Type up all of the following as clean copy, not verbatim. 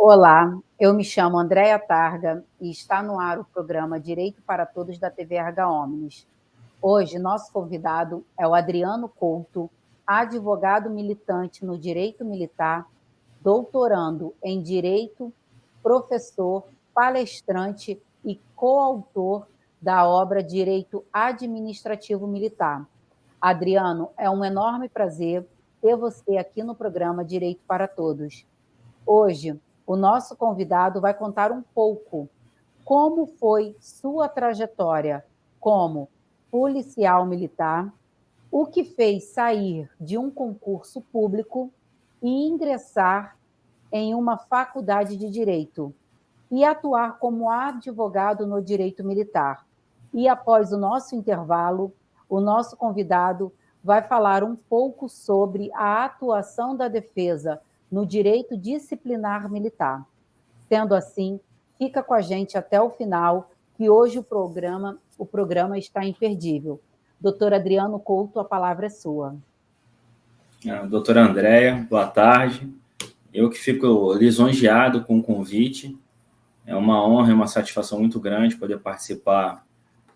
Olá, eu me chamo Andréia Targa e está no ar o programa Direito para Todos da TV Erga Omnes. Hoje, nosso convidado é o Adriano Couto, advogado militante no direito militar, doutorando em direito, professor, palestrante e coautor da obra Direito Administrativo Militar. Adriano, é um enorme prazer ter você aqui no programa Direito para Todos. Hoje, o nosso convidado vai contar um pouco como foi sua trajetória como policial militar, o que fez sair de um concurso público e ingressar em uma faculdade de direito e atuar como advogado no direito militar. E após o nosso intervalo, o nosso convidado vai falar um pouco sobre a atuação da defesa no direito disciplinar militar. Sendo assim, fica com a gente até o final, que hoje o programa está imperdível. Doutor Adriano Couto, a palavra é sua. Doutora Andréia, boa tarde. Eu que fico lisonjeado com o convite. É uma honra e uma satisfação muito grande poder participar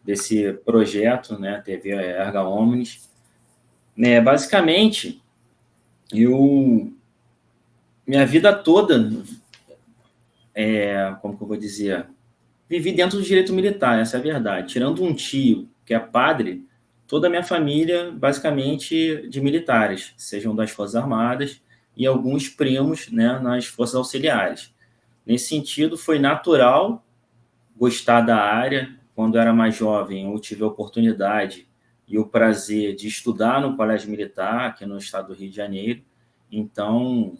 desse projeto, né, TV Erga Omnes. Basicamente, minha vida toda, como que eu vou dizer, vivi dentro do direito militar, essa é a verdade. Tirando um tio, que é padre, toda a minha família, basicamente, de militares, sejam das Forças Armadas e alguns primos, né, nas Forças Auxiliares. Nesse sentido, foi natural gostar da área. Quando eu era mais jovem, eu tive a oportunidade e o prazer de estudar no Colégio Militar, aqui no estado do Rio de Janeiro. Então,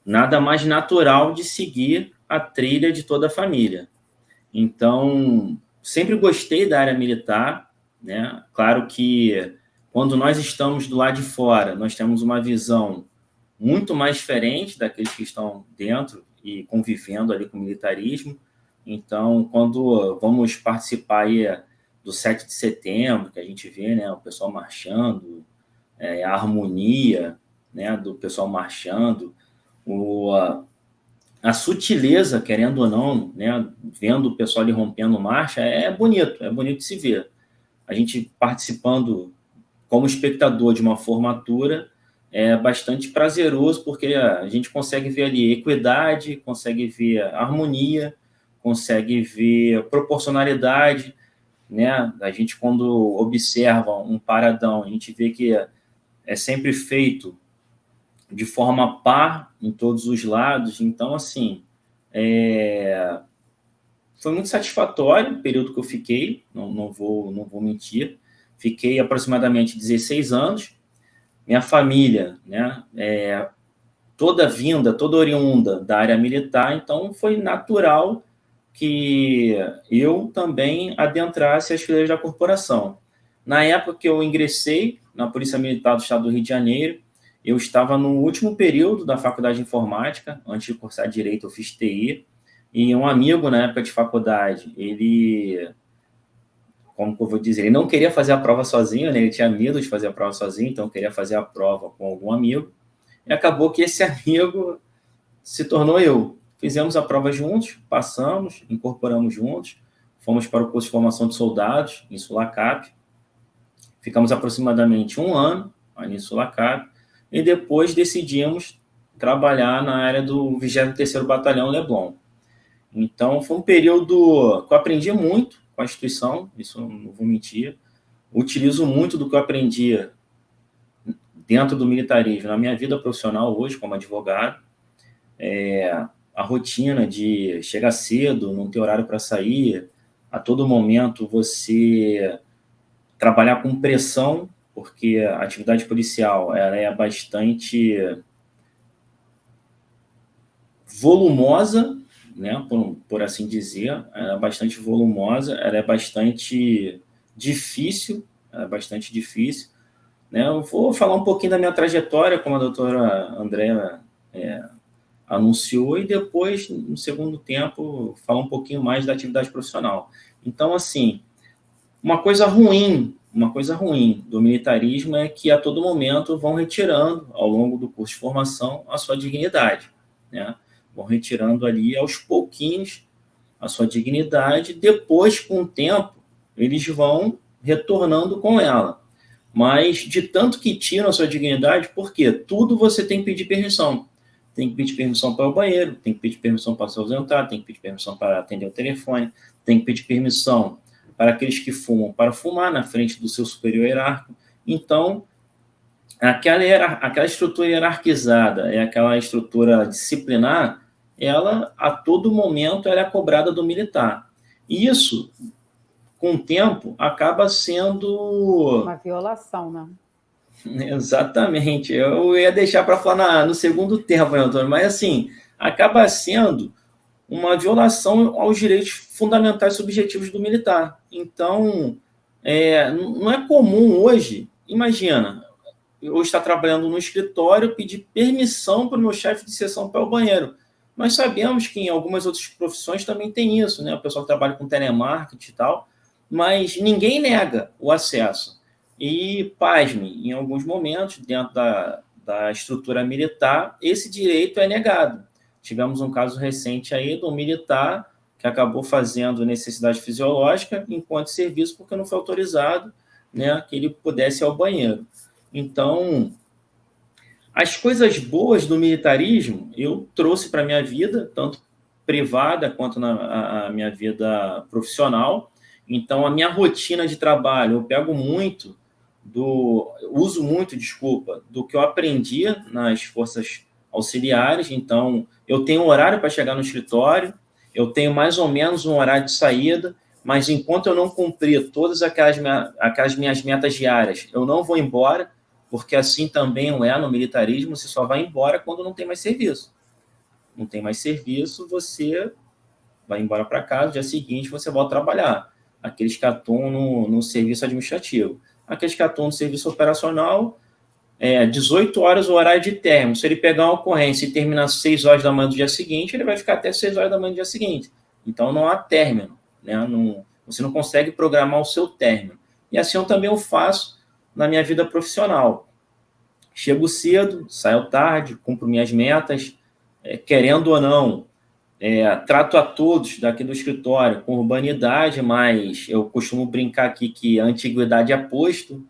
nada mais natural de seguir a trilha de toda a família. Então, sempre gostei da área militar, né? Claro que quando nós estamos do lado de fora, nós temos uma visão muito mais diferente daqueles que estão dentro e convivendo ali com o militarismo. Então, quando vamos participar aí do 7 de setembro, que a gente vê, né, o pessoal marchando, a harmonia, né, do pessoal marchando, a sutileza, querendo ou não, né, vendo o pessoal ali rompendo marcha, é bonito de se ver. A gente participando como espectador de uma formatura é bastante prazeroso, porque a gente consegue ver ali equidade, consegue ver harmonia, consegue ver proporcionalidade, né? A gente, quando observa um paradão, a gente vê que é sempre feito de forma par em todos os lados. Então, assim, foi muito satisfatório o período que eu fiquei, não vou mentir. Fiquei aproximadamente 16 anos. Minha família, né, toda oriunda da área militar, então foi natural que eu também adentrasse as fileiras da corporação. Na época que eu ingressei na Polícia Militar do Estado do Rio de Janeiro, eu estava no último período da Faculdade de Informática. Antes de cursar Direito, eu fiz TI, e um amigo, na época de faculdade, ele, como eu vou dizer, ele não queria fazer a prova sozinho, né? Ele tinha medo de fazer a prova sozinho, então queria fazer a prova com algum amigo, e acabou que esse amigo se tornou eu. Fizemos a prova juntos, passamos, incorporamos juntos, fomos para o curso de formação de soldados, em Sulacap, ficamos aproximadamente um ano em Sulacap, e depois decidimos trabalhar na área do 23º Batalhão Leblon. Então, foi um período que eu aprendi muito com a instituição, isso eu não vou mentir. Utilizo muito do que eu aprendi dentro do militarismo na minha vida profissional hoje, como advogado. A rotina de chegar cedo, não ter horário para sair, a todo momento você trabalhar com pressão, porque a atividade policial ela é bastante volumosa, né, por assim dizer, ela é bastante volumosa, ela é bastante difícil, né? Eu vou falar um pouquinho da minha trajetória, como a doutora Andréia anunciou, e depois, no segundo tempo, falar um pouquinho mais da atividade profissional. Então, assim, uma coisa ruim do militarismo é que, a todo momento, vão retirando, ao longo do curso de formação, a sua dignidade, né? vão retirando ali aos pouquinhos a sua dignidade, depois, com o tempo, eles vão retornando com ela. Mas de tanto que tiram a sua dignidade, porque tudo você tem que pedir permissão. Tem que pedir permissão para o banheiro, tem que pedir permissão para se ausentar, tem que pedir permissão para atender o telefone, tem que pedir permissão para aqueles que fumam para fumar na frente do seu superior hierárquico. Então, aquela estrutura hierarquizada, aquela estrutura disciplinar, ela, a todo momento, ela é cobrada do militar. E isso, com o tempo, acaba sendo... uma violação, né? Exatamente. Eu ia deixar para falar no segundo tempo, Antônio, mas, assim, acaba sendo uma violação aos direitos fundamentais subjetivos do militar. Então, não é comum hoje, imagina, eu estar trabalhando no escritório, pedir permissão para o meu chefe de seção para o banheiro. Nós sabemos que em algumas outras profissões também tem isso, né? O pessoal que trabalha com telemarketing e tal, mas ninguém nega o acesso. E, pasme, em alguns momentos, dentro da estrutura militar, esse direito é negado. Tivemos um caso recente aí de um militar que acabou fazendo necessidade fisiológica enquanto serviço porque não foi autorizado, né, que ele pudesse ir ao banheiro. Então, as coisas boas do militarismo eu trouxe para a minha vida, tanto privada quanto na minha vida profissional. Então, a minha rotina de trabalho, eu pego muito uso muito, do que eu aprendi nas forças auxiliares. Então, eu tenho um horário para chegar no escritório, eu tenho mais ou menos um horário de saída, mas enquanto eu não cumprir todas aquelas minhas metas diárias, eu não vou embora, porque assim também não é no militarismo, você só vai embora quando não tem mais serviço. Não tem mais serviço, você vai embora para casa, no dia seguinte você volta a trabalhar. Aqueles que atuam no serviço administrativo. Aqueles que atuam no serviço operacional, 18 horas o horário de término. Se ele pegar uma ocorrência e terminar às 6 horas da manhã do dia seguinte, ele vai ficar até 6 horas da manhã do dia seguinte. Então, não há término, né? Você não consegue programar o seu término. E assim eu também o faço na minha vida profissional. Chego cedo, saio tarde, cumpro minhas metas, querendo ou não, trato a todos daqui do escritório com urbanidade, mas eu costumo brincar aqui que a antiguidade é posto,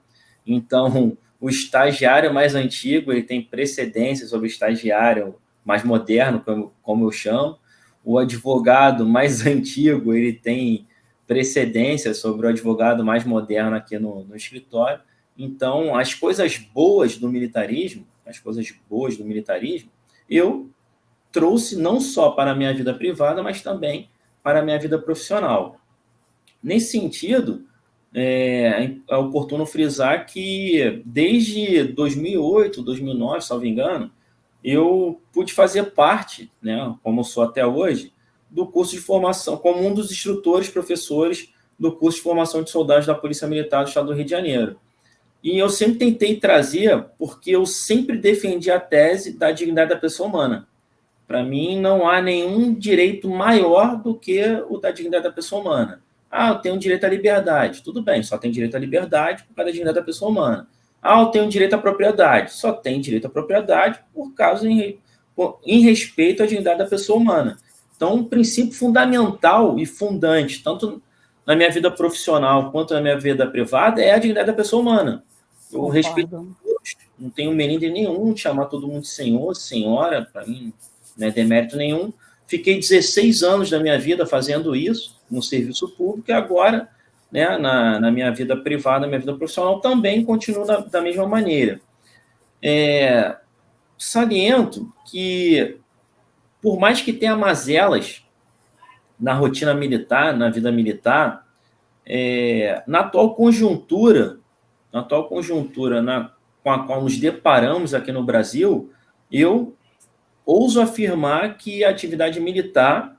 então o estagiário mais antigo ele tem precedência sobre o estagiário mais moderno, como eu chamo, o advogado mais antigo ele tem precedência sobre o advogado mais moderno aqui no escritório. Então, as coisas boas do militarismo, eu trouxe não só para a minha vida privada, mas também para a minha vida profissional. Nesse sentido, é oportuno frisar que desde 2008, 2009, salvo engano, eu pude fazer parte, né, como eu sou até hoje, do curso de formação, como um dos instrutores, professores do curso de formação de soldados da Polícia Militar do Estado do Rio de Janeiro. E eu sempre tentei trazer, porque eu sempre defendi a tese da dignidade da pessoa humana. Para mim, não há nenhum direito maior do que o da dignidade da pessoa humana. Eu tenho direito à liberdade. Tudo bem, só tem direito à liberdade por causa da dignidade da pessoa humana. Eu tenho direito à propriedade. Só tem direito à propriedade por causa em respeito à dignidade da pessoa humana. Então, um princípio fundamental e fundante, tanto na minha vida profissional quanto na minha vida privada, é a dignidade da pessoa humana. Eu respeito a todos, não tenho melindre nenhum de chamar todo mundo de senhor, senhora, para mim não é demérito nenhum. Fiquei 16 anos da minha vida fazendo isso no serviço público e agora, né, na minha vida privada, na minha vida profissional, também continuo da mesma maneira. Saliento que, por mais que tenha mazelas na rotina militar, na vida militar, na atual conjuntura com a qual nos deparamos aqui no Brasil, eu ouso afirmar que a atividade militar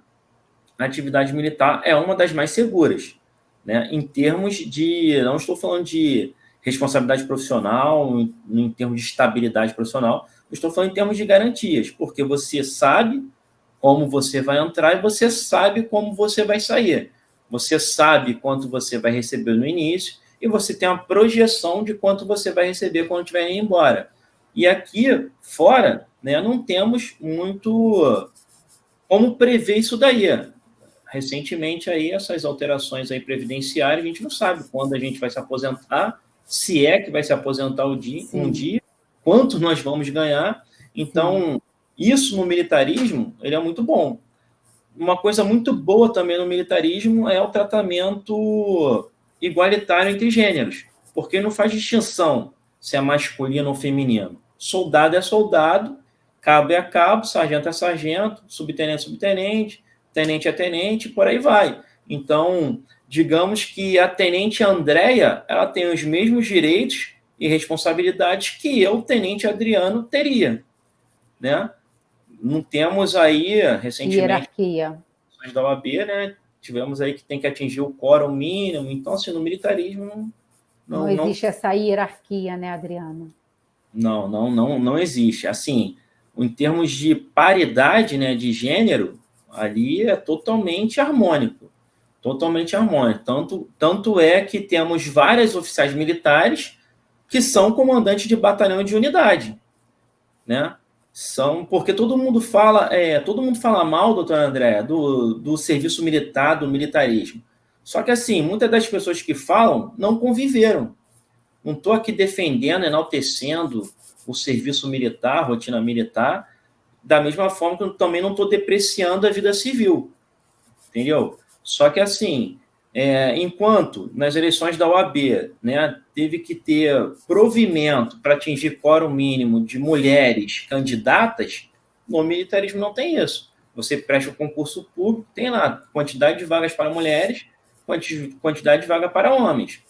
é uma das mais seguras, né? Em termos de, não estou falando de responsabilidade profissional, em termos de estabilidade profissional, eu estou falando em termos de garantias, porque você sabe como você vai entrar e você sabe como você vai sair. Você sabe quanto você vai receber no início e você tem uma projeção de quanto você vai receber quando estiver indo embora. E aqui fora, né, não temos muito como prever isso daí? Recentemente, aí, essas alterações aí previdenciárias, a gente não sabe quando a gente vai se aposentar, se é que vai se aposentar um dia, quanto nós vamos ganhar. Então, isso no militarismo, ele é muito bom. Uma coisa muito boa também no militarismo é o tratamento igualitário entre gêneros, porque não faz distinção se é masculino ou feminino. Soldado é soldado, cabo é cabo, sargento é sargento, subtenente é subtenente, tenente é tenente, por aí vai. Então, digamos que a tenente Andréia, ela tem os mesmos direitos e responsabilidades que eu, tenente Adriano, teria, né? Não temos aí, recentemente, hierarquia da OAB, né? Tivemos aí que tem que atingir o quórum mínimo. Então, assim, no militarismo não existe essa hierarquia, né, Adriano? Não existe. Assim, em termos de paridade, né, de gênero, ali é totalmente harmônico. Totalmente harmônico. Tanto é que temos vários oficiais militares que são comandantes de batalhão de unidade, né? Porque todo mundo fala mal, doutora André, do serviço militar, do militarismo. Só que, assim, muitas das pessoas que falam não conviveram. Não estou aqui defendendo, enaltecendo o serviço militar, a rotina militar, da mesma forma que eu também não estou depreciando a vida civil, entendeu? Só que, assim, enquanto nas eleições da OAB, né, teve que ter provimento para atingir quórum mínimo de mulheres candidatas, no militarismo não tem isso. Você presta o concurso público, tem lá quantidade de vagas para mulheres, quantidade de vaga para homens.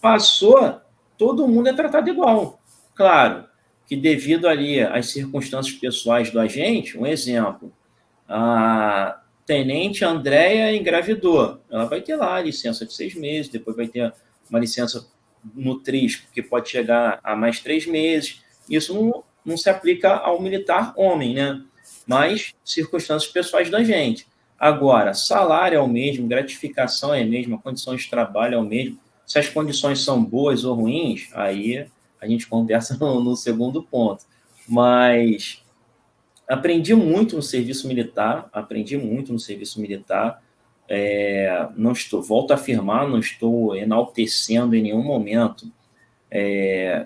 Passou, todo mundo é tratado igual. Claro que devido ali às circunstâncias pessoais do agente, um exemplo, a tenente Andréia engravidou, ela vai ter lá a licença de 6 meses, depois vai ter uma licença nutriz, que pode chegar a mais 3 meses. Isso não se aplica ao militar homem, né? Mas circunstâncias pessoais da gente. Agora, salário é o mesmo, gratificação é a mesma, condição de trabalho é o mesmo. Se as condições são boas ou ruins, aí a gente conversa no segundo ponto. Mas aprendi muito no serviço militar, volto a afirmar, não estou enaltecendo em nenhum momento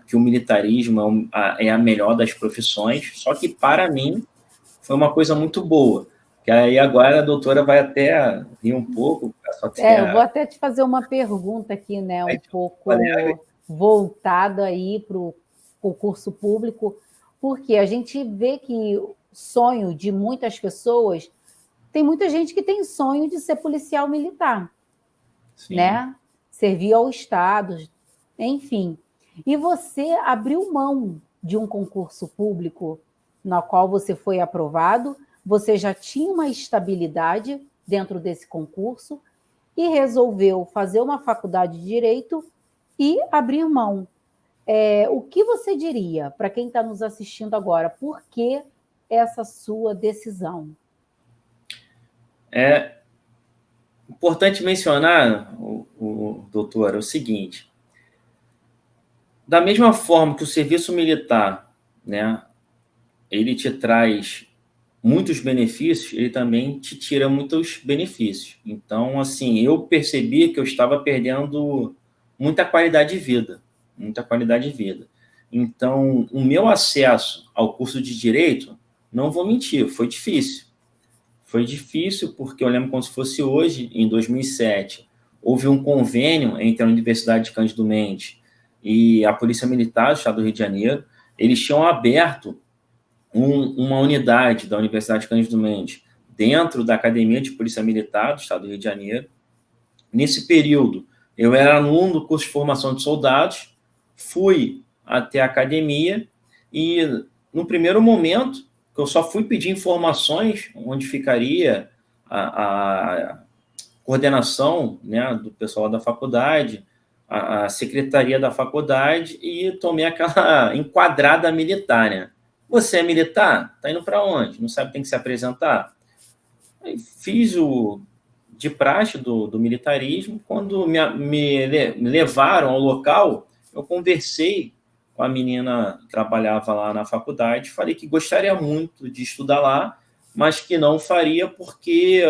que o militarismo é a melhor das profissões, só que para mim foi uma coisa muito boa. Que aí agora a doutora vai até rir um pouco. Eu vou até te fazer uma pergunta aqui, né, um pouco voltada aí para o concurso público, porque a gente vê que o sonho de muitas pessoas, tem muita gente que tem sonho de ser policial militar, né? Servir ao Estado, enfim. E você abriu mão de um concurso público no qual você foi aprovado, você já tinha uma estabilidade dentro desse concurso e resolveu fazer uma faculdade de Direito e abrir mão. O que você diria para quem está nos assistindo agora? Por que essa sua decisão? É importante mencionar, doutor, o seguinte: da mesma forma que o serviço militar, né, ele te traz muitos benefícios, ele também te tira muitos benefícios. Então, assim, eu percebi que eu estava perdendo muita qualidade de vida. Então, o meu acesso ao curso de Direito, não vou mentir, foi difícil. Foi difícil porque eu lembro como se fosse hoje, em 2007, houve um convênio entre a Universidade de Cândido Mendes e a Polícia Militar do Estado do Rio de Janeiro. Eles tinham aberto uma unidade da Universidade de Cândido Mendes dentro da Academia de Polícia Militar do Estado do Rio de Janeiro. Nesse período, eu era aluno do curso de formação de soldados, fui até a academia e, no primeiro momento, que eu só fui pedir informações onde ficaria a coordenação, né, do pessoal da faculdade, a secretaria da faculdade, e tomei aquela enquadrada militar, né? Você é militar? Está indo para onde? Não sabe, tem que se apresentar? Aí fiz o de praxe do militarismo. Quando me levaram ao local, eu conversei com a menina que trabalhava lá na faculdade, falei que gostaria muito de estudar lá, mas que não faria porque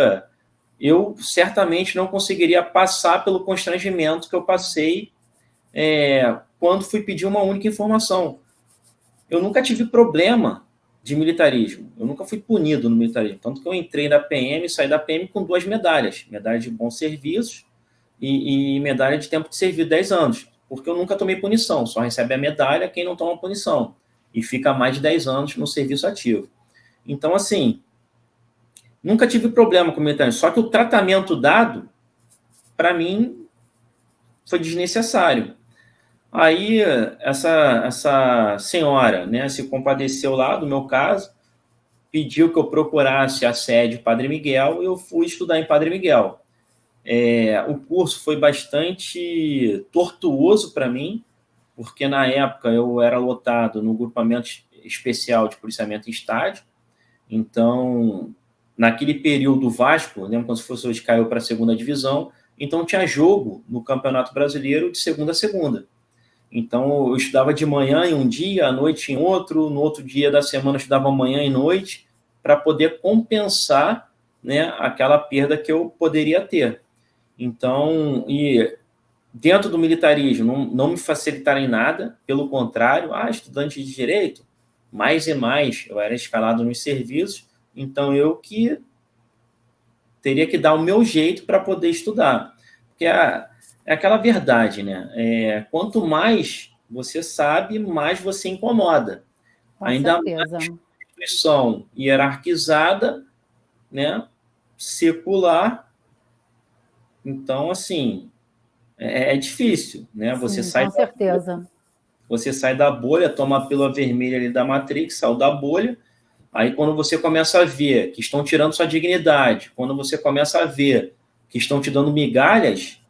eu certamente não conseguiria passar pelo constrangimento que eu passei quando fui pedir uma única informação. Eu nunca tive problema de militarismo, eu nunca fui punido no militarismo, tanto que eu entrei na PM e saí da PM com 2 medalhas, medalha de bons serviços e medalha de tempo de serviço, 10 anos, porque eu nunca tomei punição, só recebe a medalha quem não toma punição, e fica mais de 10 anos no serviço ativo. Então, assim, nunca tive problema com o militarismo, só que o tratamento dado, para mim, foi desnecessário. Aí essa senhora, né, se compadeceu lá do meu caso, pediu que eu procurasse a sede Padre Miguel e eu fui estudar em Padre Miguel. O curso foi bastante tortuoso para mim, porque na época eu era lotado no grupamento especial de policiamento em estádio. Então, naquele período, o Vasco, lembra quando se fosse hoje, caiu para a segunda divisão, então tinha jogo no Campeonato Brasileiro de segunda a segunda. Então, eu estudava de manhã em um dia, à noite em outro, no outro dia da semana eu estudava manhã e noite, para poder compensar, né, aquela perda que eu poderia ter. Então, e dentro do militarismo, não me facilitaram em nada, pelo contrário, estudante de direito, mais e mais, eu era escalado nos serviços, então eu que teria que dar o meu jeito para poder estudar. Porque é aquela verdade, né? Quanto mais você sabe, mais você incomoda. Com Ainda certeza. mais instituição hierarquizada, né? Secular. Então, assim, é difícil, né? Sim, com certeza. Você sai da bolha, toma a pílula vermelha ali da Matrix, sai da bolha. Aí, quando você começa a ver que estão tirando sua dignidade, quando você começa a ver que estão te dando migalhas,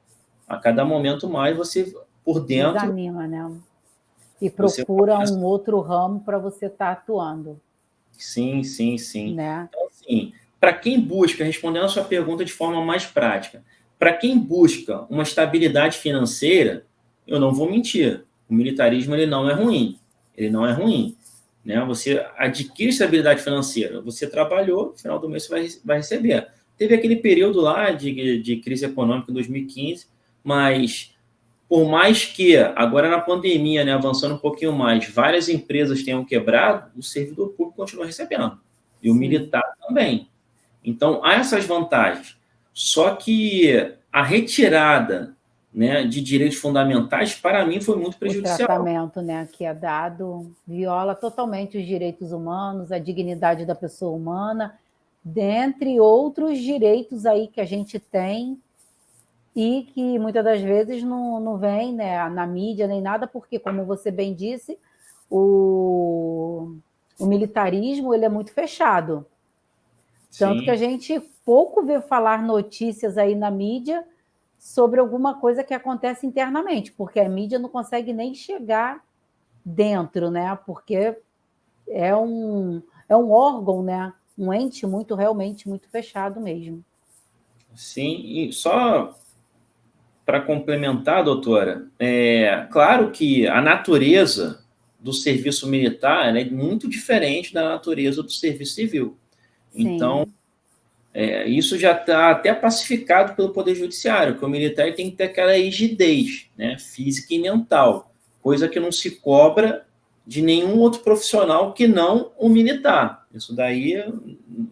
a cada momento mais você, por dentro... Desanima, né? E procura um outro ramo para você estar atuando. Sim, sim, sim. Né? Então, assim, para quem busca, respondendo a sua pergunta de forma mais prática, para quem busca uma estabilidade financeira, eu não vou mentir, o militarismo ele não é ruim. Ele não é ruim. Né? Você adquire estabilidade financeira, você trabalhou, no final do mês você vai receber. Teve aquele período lá de crise econômica em 2015, mas por mais que agora na pandemia, né, avançando um pouquinho mais, várias empresas tenham quebrado, o servidor público continua recebendo. E o militar também. Então, há essas vantagens. Só que a retirada, né, de direitos fundamentais, para mim, foi muito prejudicial. O tratamento, né, que é dado viola totalmente os direitos humanos, a dignidade da pessoa humana, dentre outros direitos aí que a gente tem e que muitas das vezes não vem, né, na mídia nem nada, porque, como você bem disse, o militarismo ele é muito fechado. Tanto Sim. que a gente pouco vê falar notícias aí na mídia sobre alguma coisa que acontece internamente, porque a mídia não consegue nem chegar dentro, né? Porque é um órgão, né? Um ente realmente muito fechado mesmo. Sim, e só para complementar, doutora, claro que a natureza do serviço militar é muito diferente da natureza do serviço civil. Sim. Então, isso já está até pacificado pelo Poder Judiciário, que o militar tem que ter aquela rigidez, né, física e mental, coisa que não se cobra de nenhum outro profissional que não o militar. Isso daí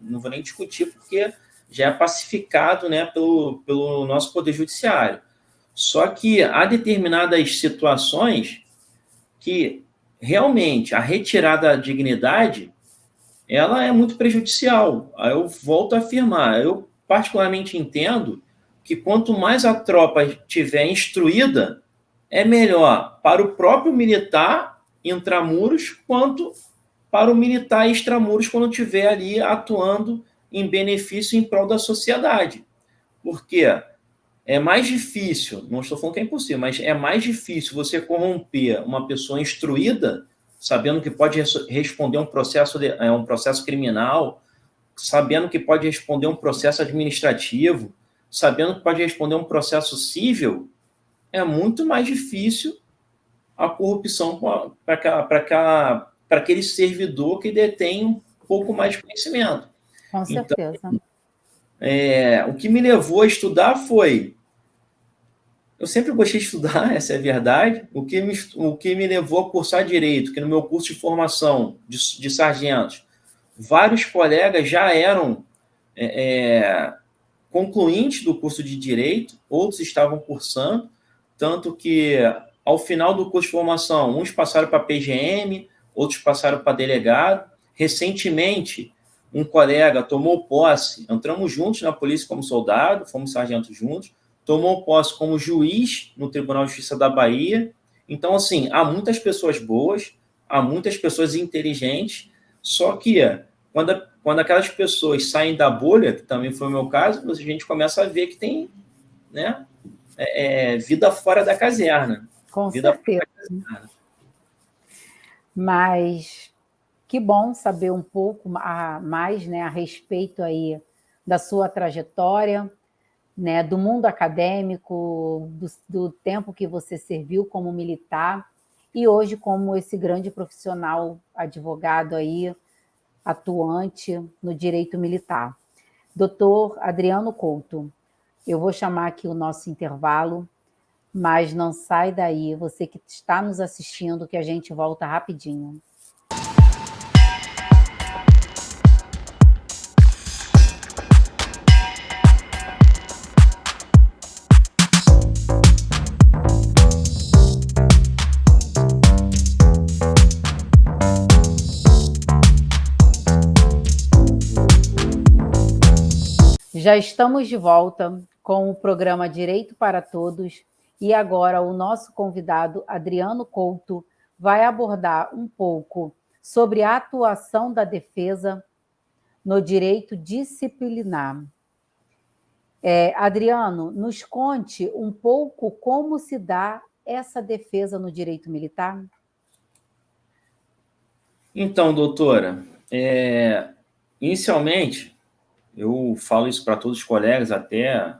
não vou nem discutir, porque já é pacificado, né, pelo nosso Poder Judiciário. Só que há determinadas situações que realmente a retirada da dignidade ela é muito prejudicial. Aí eu volto a afirmar, eu particularmente entendo que quanto mais a tropa estiver instruída, é melhor para o próprio militar intramuros, quanto para o militar extramuros quando estiver ali atuando em benefício em prol da sociedade. Porque é mais difícil, não estou falando que é impossível, mas é mais difícil você corromper uma pessoa instruída, sabendo que pode responder um processo criminal, sabendo que pode responder um processo administrativo, sabendo que pode responder um processo civil, é muito mais difícil a corrupção para aquele servidor que detém um pouco mais de conhecimento. Com certeza. Então, o que me levou a estudar foi... Eu sempre gostei de estudar, essa é a verdade. O que me levou a cursar Direito, que no meu curso de formação de sargentos, vários colegas já eram concluintes do curso de Direito, outros estavam cursando, tanto que, ao final do curso de formação, uns passaram para PGM, outros passaram para delegado. Recentemente, um colega tomou posse, entramos juntos na polícia como soldado, fomos sargentos juntos, tomou posse como juiz no Tribunal de Justiça da Bahia. Então, assim, há muitas pessoas boas, há muitas pessoas inteligentes, só que quando aquelas pessoas saem da bolha, que também foi o meu caso, a gente começa a ver que tem, né, vida fora da caserna. Com certeza. Mas que bom saber um pouco mais, né, a respeito aí da sua trajetória, né, do mundo acadêmico, do tempo que você serviu como militar e hoje como esse grande profissional advogado aí, atuante no direito militar. Doutor Adriano Couto, eu vou chamar aqui o nosso intervalo, mas não sai daí, você que está nos assistindo, que a gente volta rapidinho. Já estamos de volta com o programa Direito para Todos e agora o nosso convidado, Adriano Couto, vai abordar um pouco sobre a atuação da defesa no direito disciplinar. Adriano, nos conte um pouco como se dá essa defesa no direito militar? Então, doutora, inicialmente, eu falo isso para todos os colegas, até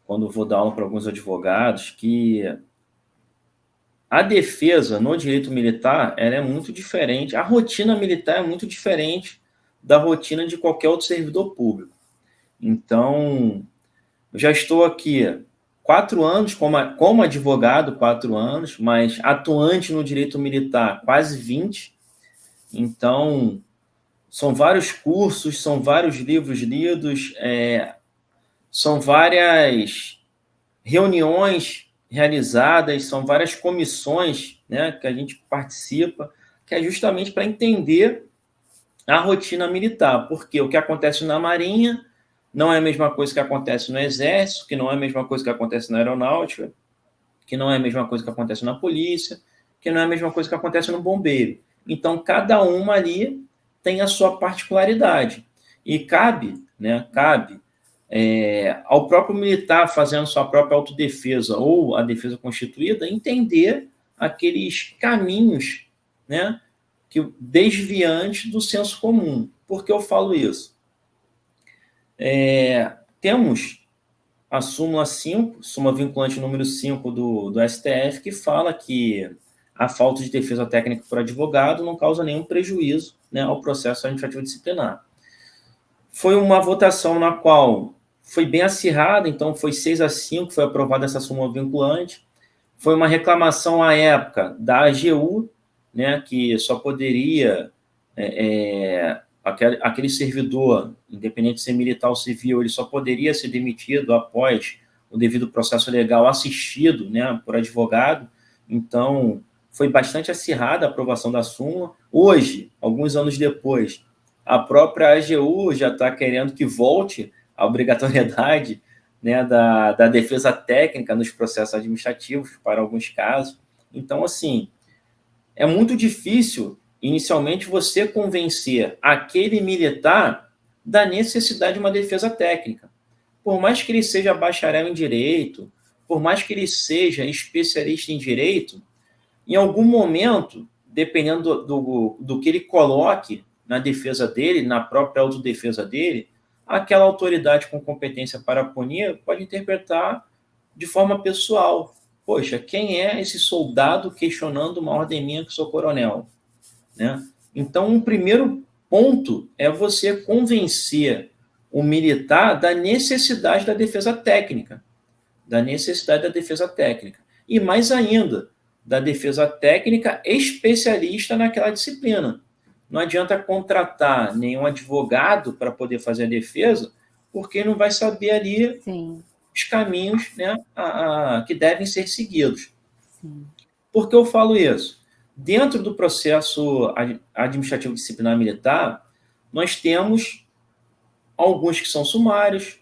quando vou dar aula para alguns advogados, que a defesa no direito militar ela é muito diferente, a rotina militar é muito diferente da rotina de qualquer outro servidor público. Então, eu já estou aqui 4 anos como advogado, 4 anos, mas atuante no direito militar, quase 20. Então, são vários cursos, são vários livros lidos, são várias reuniões realizadas, são várias comissões, né, que a gente participa, que é justamente para entender a rotina militar, porque o que acontece na Marinha não é a mesma coisa que acontece no Exército, que não é a mesma coisa que acontece na Aeronáutica, que não é a mesma coisa que acontece na Polícia, que não é a mesma coisa que acontece no Bombeiro. Então, cada uma ali tem a sua particularidade. E cabe ao próprio militar, fazendo sua própria autodefesa ou a defesa constituída, entender aqueles caminhos, né, desviantes do senso comum. Por que eu falo isso? Temos a súmula 5, súmula vinculante número 5 do STF, que fala que a falta de defesa técnica por advogado não causa nenhum prejuízo, né, ao processo administrativo disciplinar. Foi uma votação na qual foi bem acirrada, então foi 6-5, foi aprovada essa súmula vinculante. Foi uma reclamação à época da AGU, né, que só poderia... aquele servidor, independente de ser militar ou civil, ele só poderia ser demitido após o devido processo legal assistido, né, por advogado. Então, foi bastante acirrada a aprovação da súmula. Hoje, alguns anos depois, a própria AGU já está querendo que volte a obrigatoriedade, né, da defesa técnica nos processos administrativos para alguns casos. Então, assim, é muito difícil, inicialmente, você convencer aquele militar da necessidade de uma defesa técnica. Por mais que ele seja bacharel em direito, por mais que ele seja especialista em direito, em algum momento, dependendo do que ele coloque na defesa dele, na própria autodefesa dele, aquela autoridade com competência para punir pode interpretar de forma pessoal. Poxa, quem é esse soldado questionando uma ordem minha que sou coronel? Né? Então, um primeiro ponto é você convencer o militar da necessidade da defesa técnica, e mais ainda, da defesa técnica especialista naquela disciplina. Não adianta contratar nenhum advogado para poder fazer a defesa, porque não vai saber ali Sim. os caminhos, né, que devem ser seguidos. Sim. Por que eu falo isso? Dentro do processo administrativo disciplinar militar, nós temos alguns que são sumários,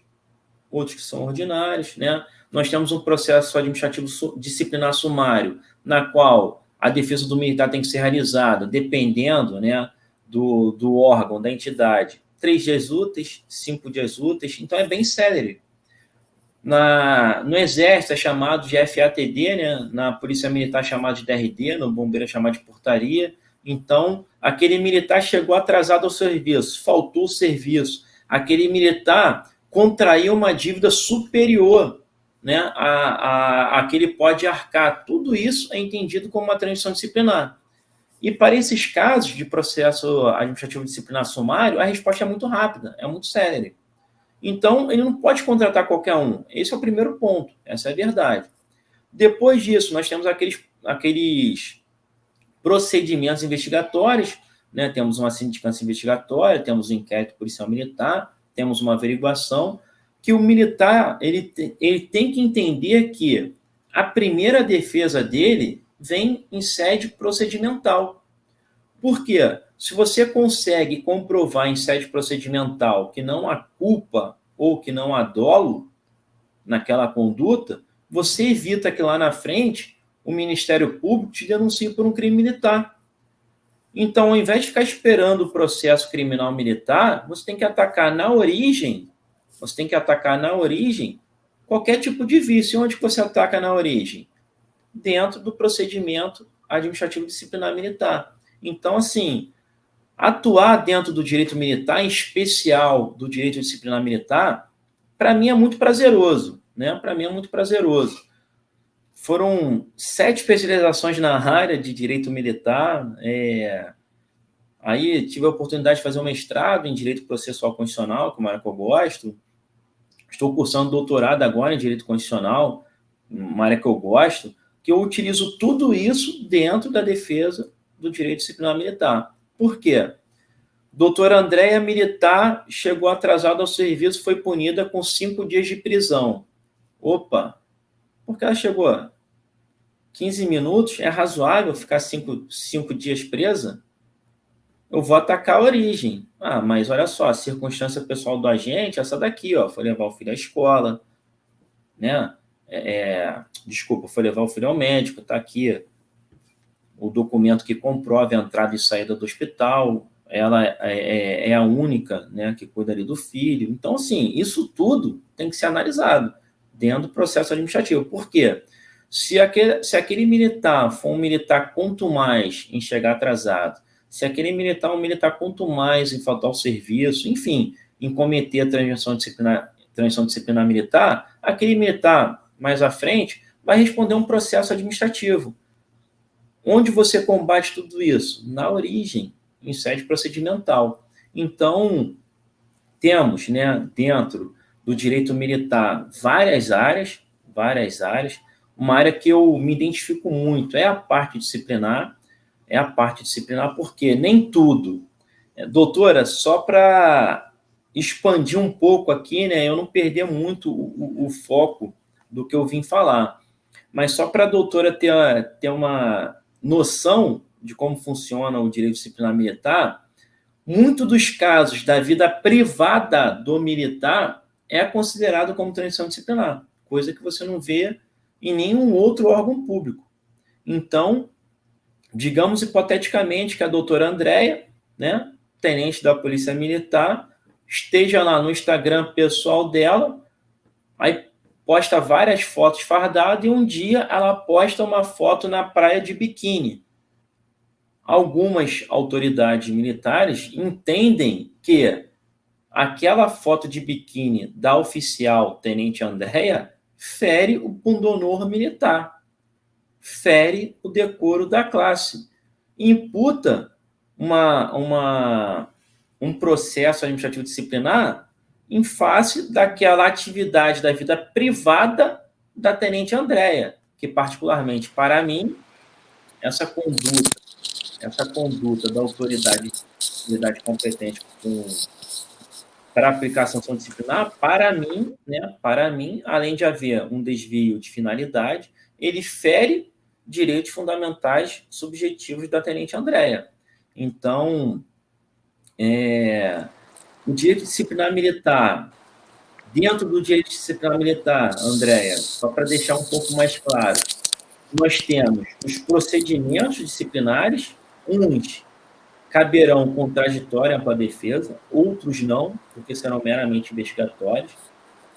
outros que são ordinários, né? Nós temos um processo administrativo disciplinar sumário, na qual a defesa do militar tem que ser realizada, dependendo, né, do órgão, da entidade, 3 dias úteis, 5 dias úteis, então é bem célere. No Exército é chamado de FATD, né? Na Polícia Militar é chamado de DRD, no Bombeiro é chamado de portaria. Então, aquele militar chegou atrasado ao serviço, faltou o serviço, aquele militar contraiu uma dívida superior, né, a que ele pode arcar. Tudo isso é entendido como uma transição disciplinar. E para esses casos de processo administrativo disciplinar sumário, a resposta é muito rápida, é muito célere. Então, ele não pode contratar qualquer um. Esse é o primeiro ponto, essa é a verdade. Depois disso, nós temos aqueles procedimentos investigatórios, né? Temos uma sindicância investigatória, temos um inquérito policial militar, temos uma averiguação, que o militar ele tem que entender que a primeira defesa dele vem em sede procedimental. Por quê? Se você consegue comprovar em sede procedimental que não há culpa ou que não há dolo naquela conduta, você evita que lá na frente o Ministério Público te denuncie por um crime militar. Então, ao invés de ficar esperando o processo criminal militar, você tem que atacar na origem, qualquer tipo de vício. Onde você ataca na origem? Dentro do procedimento administrativo disciplinar militar. Então, assim, atuar dentro do direito militar, em especial do direito disciplinar militar, para mim é muito prazeroso, né? Para mim é muito prazeroso. Foram 7 especializações na área de direito militar. Aí tive a oportunidade de fazer um mestrado em direito processual constitucional, que é uma área que eu gosto. Estou cursando doutorado agora em direito constitucional, uma área que eu gosto, que eu utilizo tudo isso dentro da defesa do direito disciplinar militar. Por quê? Doutora Andréia, militar, chegou atrasada ao serviço, foi punida com 5 dias de prisão. Opa! Por que ela chegou 15 minutos? É razoável ficar 5 dias presa? Eu vou atacar a origem. Mas olha só, a circunstância pessoal do agente, essa daqui, ó, foi levar o filho à escola, né? Foi levar o filho ao médico, tá aqui o documento que comprova a entrada e saída do hospital, ela é a única, né, que cuida ali do filho. Então, assim, isso tudo tem que ser analisado dentro do processo administrativo. Por quê? Se aquele militar for um militar quanto mais em chegar atrasado, se aquele militar é um militar quanto mais em faltar ao serviço, enfim, em cometer a transição disciplinar militar, aquele militar mais à frente vai responder um processo administrativo. Onde você combate tudo isso? Na origem, em sede procedimental. Então, temos, né, dentro do direito militar várias áreas. Uma área que eu me identifico muito é a parte disciplinar, porque nem tudo. Doutora, só para expandir um pouco aqui, né, eu não perder muito o foco do que eu vim falar, mas só para a doutora ter uma noção de como funciona o direito disciplinar militar, muito dos casos da vida privada do militar é considerado como transição disciplinar, coisa que você não vê em nenhum outro órgão público. Então, digamos hipoteticamente que a doutora Andréia, né, tenente da Polícia Militar, esteja lá no Instagram pessoal dela, aí posta várias fotos fardadas e um dia ela posta uma foto na praia de biquíni. Algumas autoridades militares entendem que aquela foto de biquíni da oficial Tenente Andréia fere o pundonor militar, fere o decoro da classe, imputa uma um processo administrativo disciplinar em face daquela atividade da vida privada da tenente Andréia, que particularmente para mim, essa conduta da autoridade competente para aplicação de ação disciplinar, para mim, além de haver um desvio de finalidade, ele fere direitos fundamentais subjetivos da tenente Andréia. Então, o direito disciplinar militar, dentro do direito disciplinar militar, Andréia, só para deixar um pouco mais claro, nós temos os procedimentos disciplinares, uns caberão contraditória para a defesa, outros não, porque serão meramente investigatórios.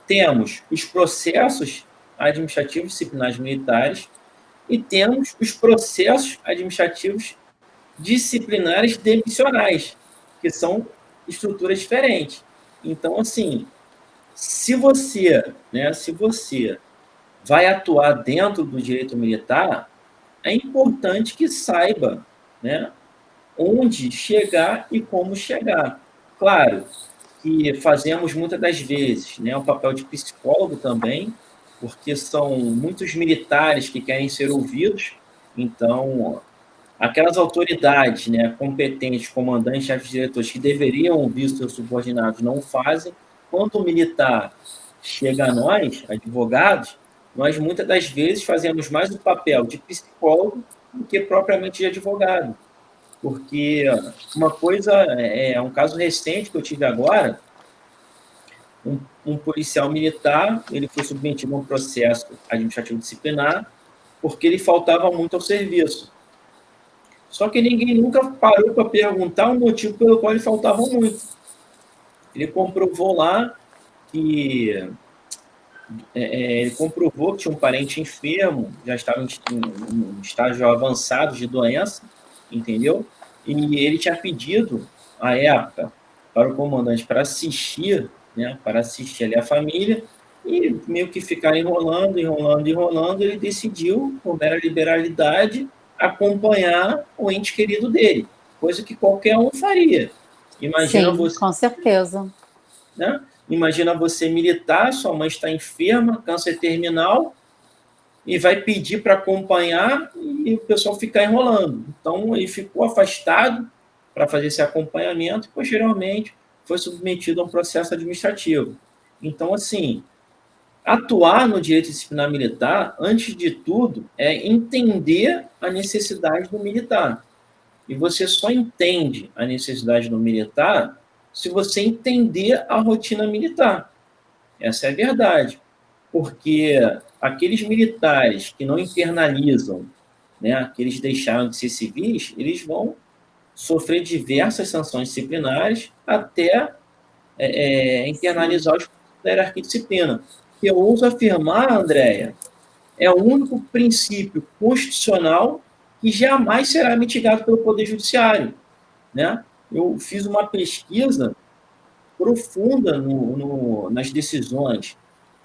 Temos os processos administrativos disciplinares militares e temos os processos administrativos disciplinares demissionais, que são estruturas diferentes. Então, assim, se você vai atuar dentro do direito militar, é importante que saiba, né, onde chegar e como chegar. Claro que fazemos muitas das vezes, né, o papel de psicólogo também, porque são muitos militares que querem ser ouvidos, então aquelas autoridades, né, competentes, comandantes, chefes de diretores, que deveriam ouvir os seus subordinados, não fazem. Quando o militar chega a nós, advogados, nós muitas das vezes fazemos mais o papel de psicólogo do que propriamente de advogado. Porque uma coisa, um caso recente que eu tive agora, um policial militar, ele foi submetido a um processo administrativo disciplinar porque ele faltava muito ao serviço. Só que ninguém nunca parou para perguntar o motivo pelo qual ele faltava muito. Ele comprovou lá que ele comprovou que tinha um parente enfermo, já estava em estágio avançado de doença, entendeu? E ele tinha pedido, à época, para o comandante para assistir ali a família, e meio que ficar enrolando, ele decidiu, com mera liberalidade, acompanhar o ente querido dele, coisa que qualquer um faria. Imagina. Sim, você, com certeza. Né? Imagina você militar, sua mãe está enferma, câncer terminal, e vai pedir para acompanhar e o pessoal ficar enrolando. Então, ele ficou afastado para fazer esse acompanhamento e, posteriormente, foi submetido a um processo administrativo. Então, assim, atuar no direito disciplinar militar, antes de tudo, é entender a necessidade do militar. E você só entende a necessidade do militar se você entender a rotina militar. Essa é a verdade. Porque aqueles militares que não internalizam, né, que eles deixaram de ser civis, eles vão sofrer diversas sanções disciplinares até internalizar os da hierarquia de disciplina. Que eu ouso afirmar, Andréia, é o único princípio constitucional que jamais será mitigado pelo Poder Judiciário. Né? Eu fiz uma pesquisa profunda nas decisões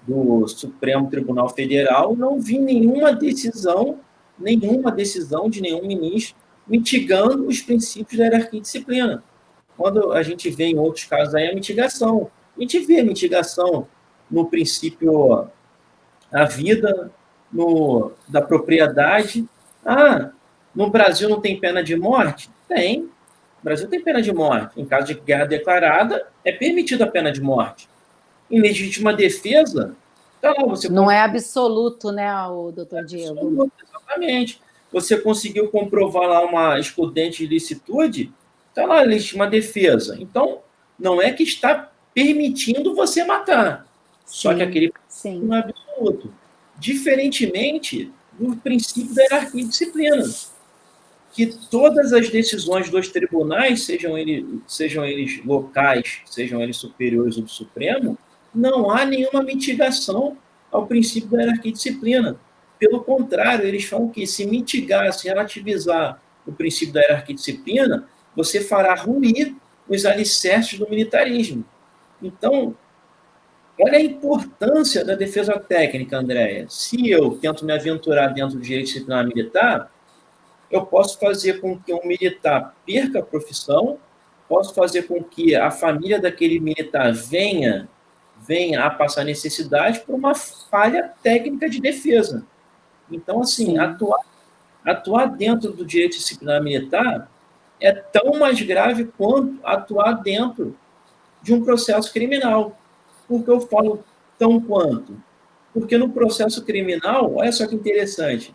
do Supremo Tribunal Federal, não vi nenhuma decisão de nenhum ministro mitigando os princípios da hierarquia e disciplina. Quando a gente vê em outros casos aí a mitigação, a gente vê a mitigação no princípio da vida, da propriedade. No Brasil não tem pena de morte? Tem. No Brasil tem pena de morte. Em caso de guerra declarada, é permitida a pena de morte. Em legítima defesa, tá lá, você não é absoluto, né, o doutor Diego? Absoluto, exatamente. Você conseguiu comprovar lá uma excludente de licitude, tá lá, legítima defesa. Então, não é que está permitindo você matar. Só que aquele princípio não é absoluto. Diferentemente do princípio da hierarquia e disciplina, que todas as decisões dos tribunais, sejam eles locais, sejam eles superiores ou do Supremo, não há nenhuma mitigação ao princípio da hierarquia e disciplina. Pelo contrário, eles falam que se mitigar, se relativizar o princípio da hierarquia e disciplina, você fará ruir os alicerces do militarismo. Então, olha a importância da defesa técnica, Andréia. Se eu tento me aventurar dentro do direito disciplinar militar, eu posso fazer com que um militar perca a profissão, posso fazer com que a família daquele militar venha a passar necessidade por uma falha técnica de defesa. Então, assim, atuar dentro do direito disciplinar militar é tão mais grave quanto atuar dentro de um processo criminal. Por que eu falo tão quanto? Porque no processo criminal, olha só que interessante,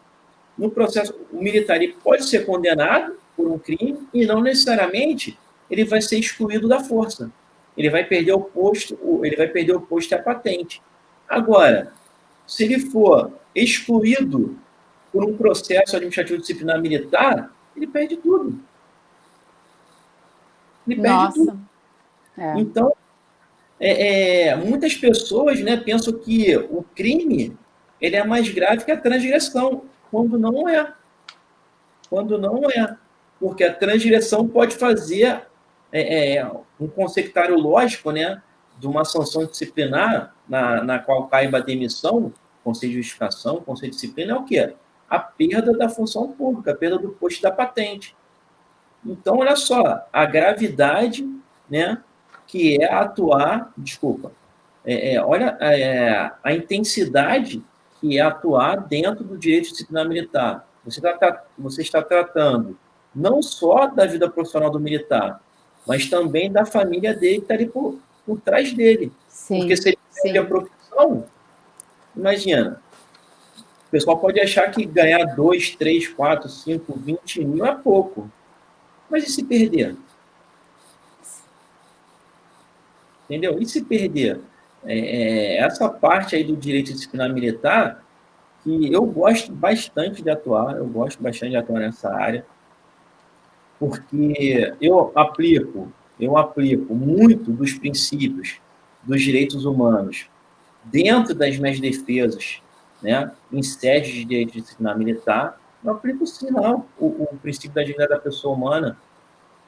no processo, o militar ele pode ser condenado por um crime e não necessariamente ele vai ser excluído da força. Ele vai perder o posto e a patente. Agora, se ele for excluído por um processo administrativo disciplinar militar, ele perde tudo. Ele perde tudo. Então, muitas pessoas, né, pensam que o crime ele é mais grave que a transgressão, quando não é. Porque a transgressão pode fazer um conceituário lógico, né, de uma sanção disciplinar na qual caiba a demissão, conselho de justificação, conselho de disciplina, é o quê? A perda da função pública, a perda do posto da patente. Então, olha só, a gravidade, né, que é atuar, olha a intensidade que é atuar dentro do direito disciplinar militar. Você está tratando não só da vida profissional do militar, mas também da família dele que está ali por trás dele. Sim, porque se ele perde a profissão, imagina, o pessoal pode achar que ganhar 2, 3, 4, 5, 20 mil é pouco. Mas e se perder? Entendeu? E se perder? Essa parte aí do direito disciplinar militar, que eu gosto bastante de atuar, nessa área, porque eu aplico muito dos princípios dos direitos humanos dentro das minhas defesas, né, em sede de direito disciplinar militar. Eu aplico sim lá o princípio da dignidade da pessoa humana.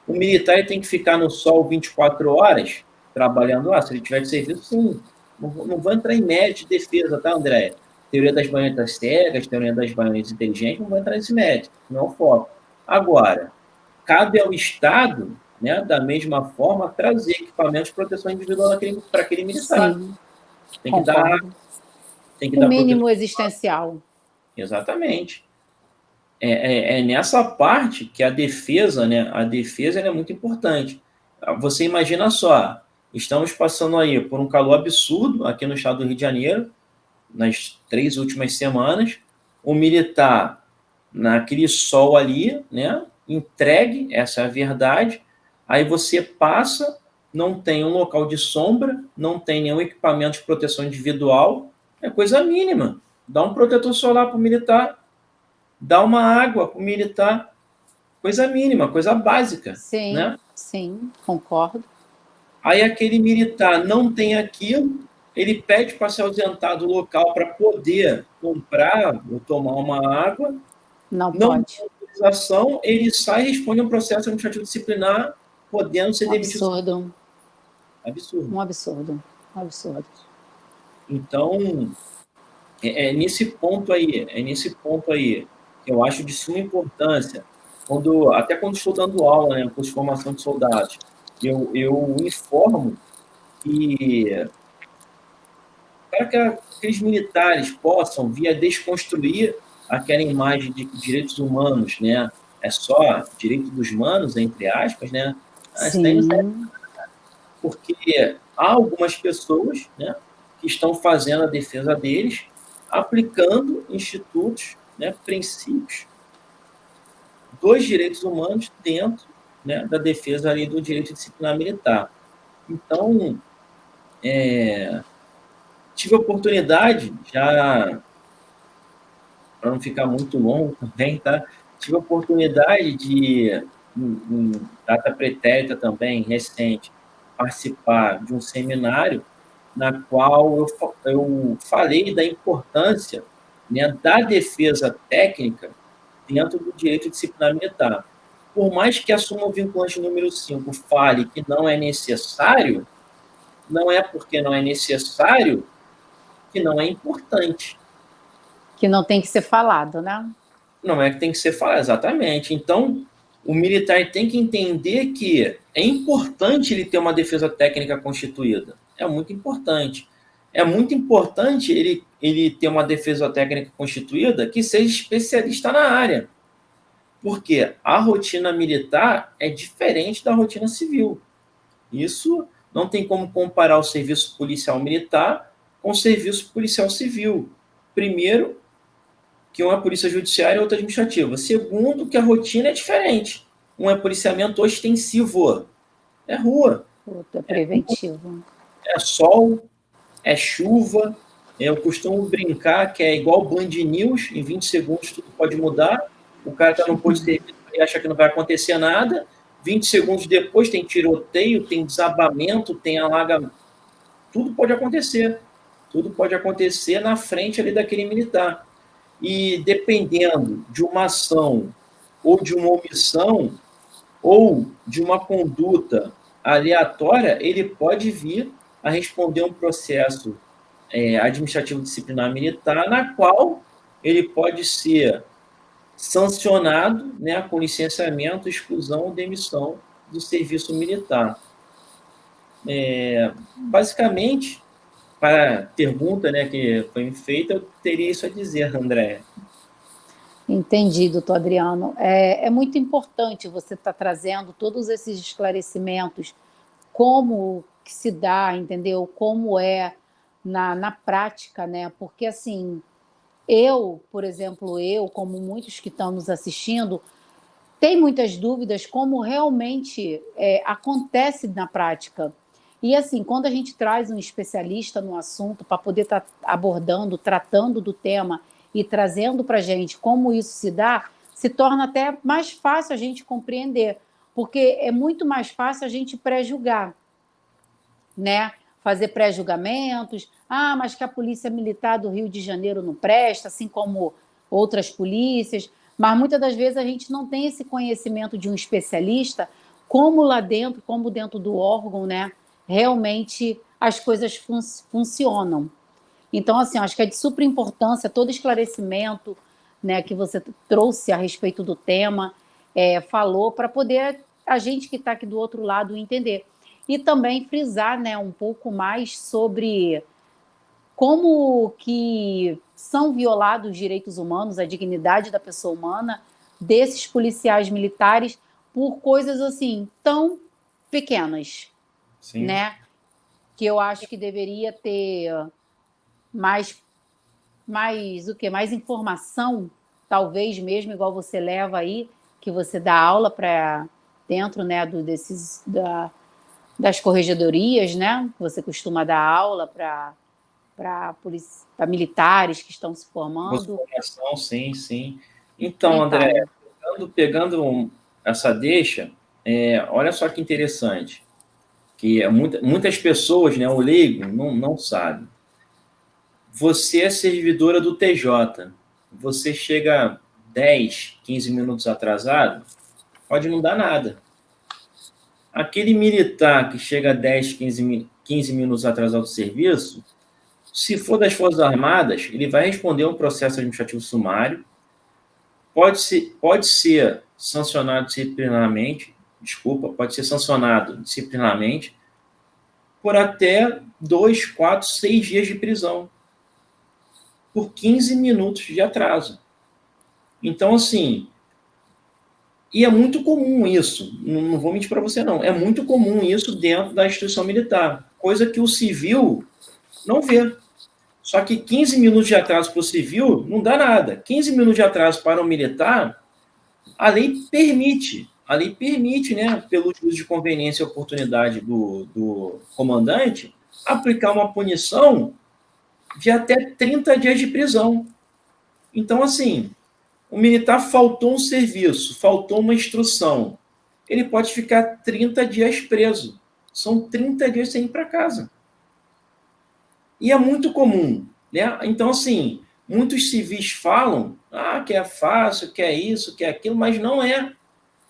O militar ele tem que ficar no sol 24 horas trabalhando lá. Se ele tiver de serviço, sim. Não vou entrar em mérito de defesa, tá, André? Teoria das baionetas cegas, teoria das baionetas inteligentes, não vou entrar nesse mérito, não é o foco. Agora, cabe ao Estado, né, da mesma forma, trazer equipamentos de proteção individual para aquele militar. Sim, tem que dar o mínimo existencial. Exatamente. É nessa parte que a defesa, né, é muito importante. Você imagina só, estamos passando aí por um calor absurdo aqui no estado do Rio de Janeiro, nas 3 últimas semanas, o militar naquele sol ali, né, entregue, essa é a verdade, aí você passa, não tem um local de sombra, não tem nenhum equipamento de proteção individual, é coisa mínima. Dá um protetor solar para o militar, dá uma água para o militar, coisa mínima, coisa básica. Sim, né? Sim, concordo. Aí aquele militar não tem aquilo, ele pede para se ausentar do local para poder comprar ou tomar uma água. Não pode. Tem autorização, ele sai e responde a um processo administrativo disciplinar, podendo ser demitido. Absurdo. Um absurdo. Então, nesse ponto aí que eu acho de suma importância, até quando estou dando aula, né, curso de formação de soldados, eu informo que para que aqueles militares possam vir a desconstruir aquela imagem de que direitos humanos, né, é só direito dos humanos, entre aspas, né? Porque há algumas pessoas, né, que estão fazendo a defesa deles, aplicando institutos, né, princípios dos direitos humanos dentro, né, da defesa ali do direito disciplinar militar. Então, tive a oportunidade, já para não ficar muito longo também, tá? Tive a oportunidade de, em data pretérita também, recente, participar de um seminário na qual eu falei da importância, né, da defesa técnica dentro do direito disciplinar militar. Por mais que a súmula vinculante número 5 fale que não é necessário, não é porque não é necessário que não é importante. Que não tem que ser falado, né? Não é que tem que ser falado, exatamente. Então, o militar tem que entender que é importante ele ter uma defesa técnica constituída. É muito importante. É muito importante ele ter uma defesa técnica constituída que seja especialista na área. Porque a rotina militar é diferente da rotina civil. Isso não tem como comparar o serviço policial militar com o serviço policial civil. Primeiro, que um é polícia judiciária e outro administrativa. Segundo, que a rotina é diferente. Um é policiamento ostensivo. É rua. Outro é preventivo. É sol, é chuva. Eu costumo brincar que é igual Band News, em 20 segundos tudo pode mudar. O cara está no posto de serviço e acha que não vai acontecer nada. 20 segundos depois tem tiroteio, tem desabamento, tem alagamento. Tudo pode acontecer. Tudo pode acontecer na frente ali daquele militar. E dependendo de uma ação ou de uma omissão ou de uma conduta aleatória, ele pode vir a responder um processo administrativo disciplinar militar, na qual ele pode ser sancionado, né, com licenciamento, exclusão ou demissão do serviço militar. Basicamente, para a pergunta, né, que foi feita, eu teria isso a dizer, André. Entendi, doutor Adriano. É muito importante você estar trazendo todos esses esclarecimentos, como que se dá, entendeu? Como é na prática, né? Porque, assim, por exemplo, como muitos que estão nos assistindo, tem muitas dúvidas como realmente acontece na prática. E, assim, quando a gente traz um especialista no assunto para poder estar abordando, tratando do tema e trazendo para a gente como isso se dá, se torna até mais fácil a gente compreender, porque é muito mais fácil a gente pré-julgar, né? Fazer pré-julgamentos. Ah, mas que a Polícia Militar do Rio de Janeiro não presta, assim como outras polícias. Mas muitas das vezes a gente não tem esse conhecimento de um especialista, como lá dentro, como dentro do órgão, né? Realmente as coisas funcionam. Então, assim, acho que é de super importância todo esclarecimento, né, que você trouxe a respeito do tema, falou, para poder a gente que está aqui do outro lado entender. E também frisar, né, um pouco mais sobre como que são violados os direitos humanos, a dignidade da pessoa humana desses policiais militares por coisas assim tão pequenas. Sim. Né? Que eu acho que deveria ter mais informação, talvez mesmo igual você leva aí, que você dá aula para dentro, né, das corregedorias, né? Você costuma dar aula para militares que estão se formando. Sim, sim. Então, André, pegando essa deixa, olha só que interessante, que muitas pessoas, né, o leigo, não sabe. Você é servidora do TJ, você chega 10, 15 minutos atrasado, pode não dar nada. Aquele militar que chega 10, 15 minutos atrasado do serviço, se for das Forças Armadas, ele vai responder um processo administrativo sumário, pode ser sancionado disciplinarmente, por até 2, 4, 6 dias de prisão, por 15 minutos de atraso. Então, assim, e é muito comum isso, não vou mentir para você não, é muito comum isso dentro da instituição militar, coisa que o civil não vê. Só que 15 minutos de atraso para o civil não dá nada. 15 minutos de atraso para o militar, a lei permite, né, pelo uso de conveniência e oportunidade do comandante, aplicar uma punição de até 30 dias de prisão. Então, assim, o militar faltou um serviço, faltou uma instrução, ele pode ficar 30 dias preso. São 30 dias sem ir para casa. E é muito comum, né? Então, assim, muitos civis falam que é fácil, que é isso, que é aquilo, mas não é.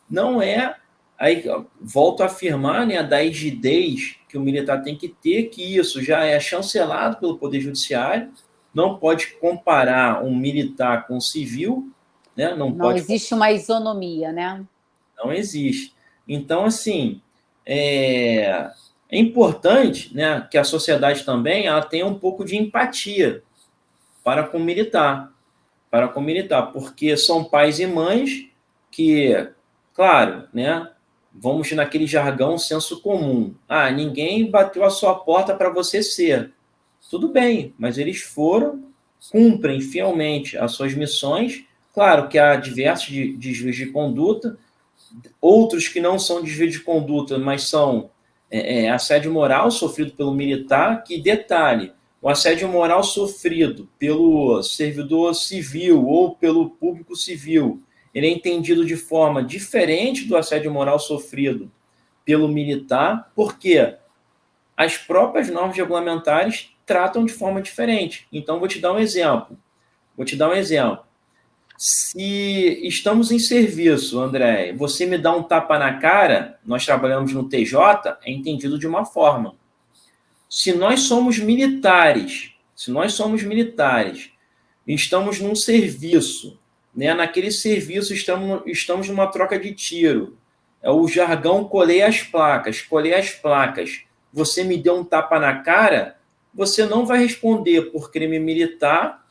Não é. Aí, volto a afirmar, né, da rigidez que o militar tem que ter, que isso já é chancelado pelo Poder Judiciário, não pode comparar um militar com um civil, né? Não existe uma isonomia, né? Não existe. Então, assim, é importante, né, que a sociedade também ela tenha um pouco de empatia para com o militar, porque são pais e mães que, claro, né, vamos naquele jargão senso comum. Ah, ninguém bateu a sua porta para você ser. Tudo bem, mas eles cumprem fielmente as suas missões. Claro que há diversos desvios de conduta, outros que não são desvio de conduta, mas são assédio moral sofrido pelo militar, que, detalhe, o assédio moral sofrido pelo servidor civil ou pelo público civil, ele é entendido de forma diferente do assédio moral sofrido pelo militar, porque as próprias normas regulamentares tratam de forma diferente. Então, vou te dar um exemplo. Se estamos em serviço, André, você me dá um tapa na cara, nós trabalhamos no TJ, é entendido de uma forma. Se nós somos militares, estamos num serviço, né? Naquele serviço estamos numa troca de tiro. É o jargão colei as placas. Você me deu um tapa na cara, você não vai responder por crime militar,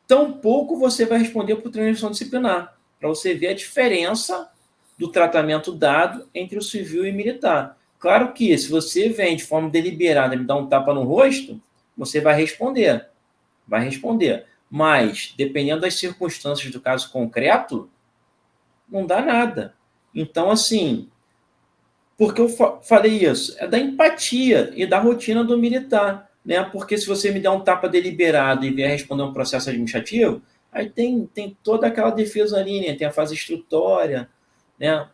tampouco você vai responder por transgressão disciplinar, para você ver a diferença do tratamento dado entre o civil e o militar. Claro que, se você vem de forma deliberada e me dá um tapa no rosto, você vai responder. Mas, dependendo das circunstâncias do caso concreto, não dá nada. Então, assim, por que eu falei isso? É da empatia e da rotina do militar. Né? Porque se você me der um tapa deliberado e vier responder um processo administrativo, aí tem toda aquela defesa ali, né? Tem a fase instrutória, né?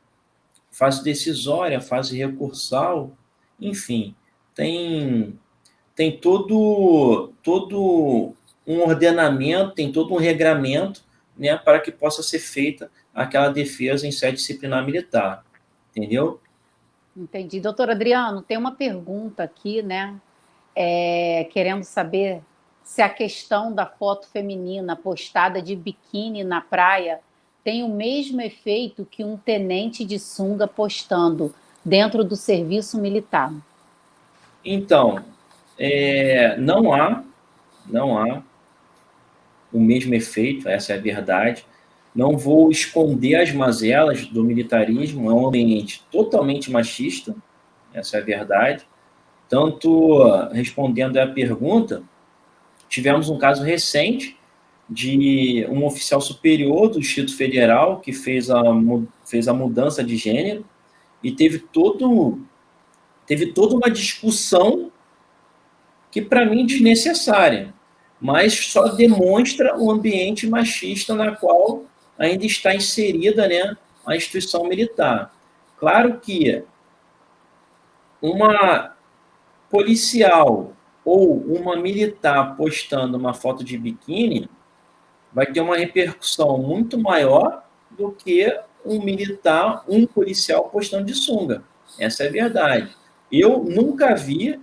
Fase decisória, fase recursal, enfim, tem todo um ordenamento, tem todo um regramento, né, para que possa ser feita aquela defesa em sede disciplinar militar, entendeu? Entendi. Doutor Adriano, tem uma pergunta aqui, né? Querendo saber se a questão da foto feminina postada de biquíni na praia tem o mesmo efeito que um tenente de sunga postando dentro do serviço militar. Então, não há o mesmo efeito, essa é a verdade. Não vou esconder as mazelas do militarismo, é um ambiente totalmente machista, essa é a verdade. Tanto, respondendo à pergunta, tivemos um caso recente de um oficial superior do Distrito Federal que fez a mudança de gênero e teve toda uma discussão que, para mim, desnecessária, mas só demonstra o ambiente machista na qual ainda está inserida, né, a instituição militar. Claro que uma policial ou uma militar postando uma foto de biquíni vai ter uma repercussão muito maior do que um militar, um policial postando de sunga. Essa é a verdade. Eu nunca vi,